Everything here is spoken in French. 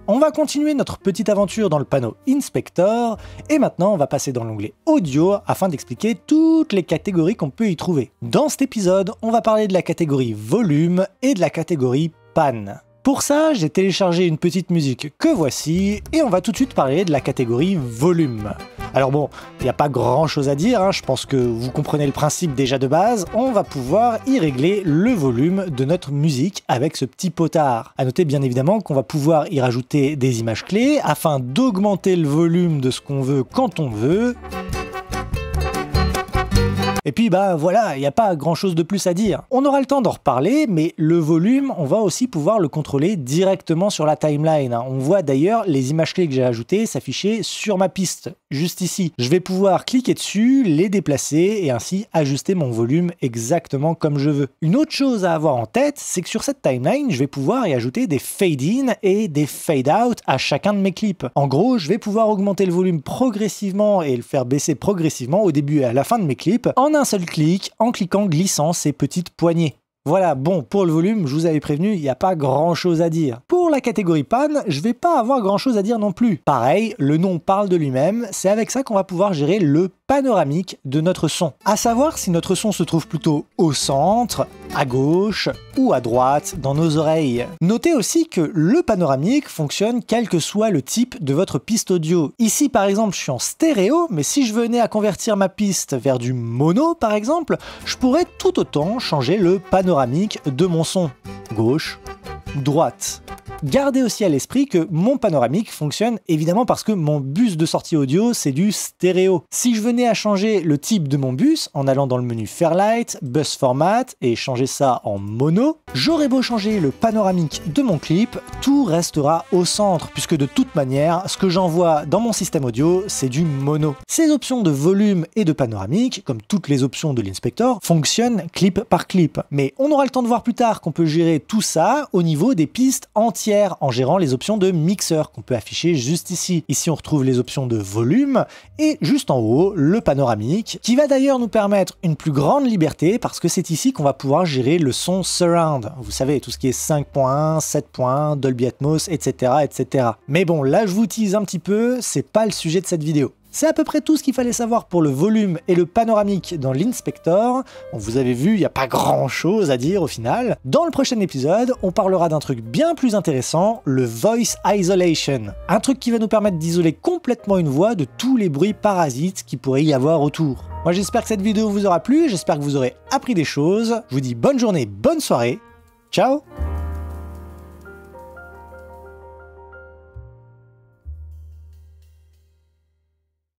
On va continuer notre petite aventure dans le panneau Inspector, et maintenant on va passer dans l'onglet Audio afin d'expliquer toutes les catégories qu'on peut y trouver. Dans cet épisode, on va parler de la catégorie Volume et de la catégorie Panne. Pour ça, j'ai téléchargé une petite musique que voici, et on va tout de suite parler de la catégorie Volume. Alors bon, il n'y a pas grand chose à dire, hein, je pense que vous comprenez le principe déjà de base, on va pouvoir y régler le volume de notre musique avec ce petit potard. A noter bien évidemment qu'on va pouvoir y rajouter des images clés afin d'augmenter le volume de ce qu'on veut quand on veut. Et puis bah voilà, il n'y a pas grand chose de plus à dire. On aura le temps d'en reparler, mais le volume, on va aussi pouvoir le contrôler directement sur la timeline. On voit d'ailleurs les images clés que j'ai ajoutées s'afficher sur ma piste, juste ici. Je vais pouvoir cliquer dessus, les déplacer et ainsi ajuster mon volume exactement comme je veux. Une autre chose à avoir en tête, c'est que sur cette timeline, je vais pouvoir y ajouter des fade-in et des fade-out à chacun de mes clips. En gros, je vais pouvoir augmenter le volume progressivement et le faire baisser progressivement au début et à la fin de mes clips en un seul clic, en cliquant glissant ces petites poignées. Voilà, bon, pour le volume, je vous avais prévenu, il n'y a pas grand chose à dire. Pour la catégorie panne, je vais pas avoir grand chose à dire non plus. Pareil, le nom parle de lui-même, c'est avec ça qu'on va pouvoir gérer le panoramique de notre son. À savoir si notre son se trouve plutôt au centre, à gauche ou à droite dans nos oreilles. Notez aussi que le panoramique fonctionne quel que soit le type de votre piste audio. Ici par exemple je suis en stéréo, mais si je venais à convertir ma piste vers du mono par exemple, je pourrais tout autant changer le panoramique de mon son. Gauche, droite. Gardez aussi à l'esprit que mon panoramique fonctionne évidemment parce que mon bus de sortie audio c'est du stéréo. Si je venais à changer le type de mon bus en allant dans le menu Fairlight, Bus Format et changer ça en mono, j'aurais beau changer le panoramique de mon clip, tout restera au centre puisque de toute manière ce que j'envoie dans mon système audio c'est du mono. Ces options de volume et de panoramique, comme toutes les options de l'Inspector, fonctionnent clip par clip. Mais on aura le temps de voir plus tard qu'on peut gérer tout ça au niveau des pistes entières en gérant les options de mixeur qu'on peut afficher juste ici. Ici on retrouve les options de volume et juste en haut le panoramique qui va d'ailleurs nous permettre une plus grande liberté parce que c'est ici qu'on va pouvoir gérer le son surround. Vous savez tout ce qui est 5.1, 7.1, Dolby Atmos, etc., etc. Mais bon là je vous tease un petit peu, c'est pas le sujet de cette vidéo. C'est à peu près tout ce qu'il fallait savoir pour le volume et le panoramique dans l'Inspector. Vous avez vu, il n'y a pas grand chose à dire au final. Dans le prochain épisode, on parlera d'un truc bien plus intéressant, le Voice Isolation. Un truc qui va nous permettre d'isoler complètement une voix de tous les bruits parasites qu'il pourrait y avoir autour. Moi j'espère que cette vidéo vous aura plu, j'espère que vous aurez appris des choses. Je vous dis bonne journée, bonne soirée, ciao!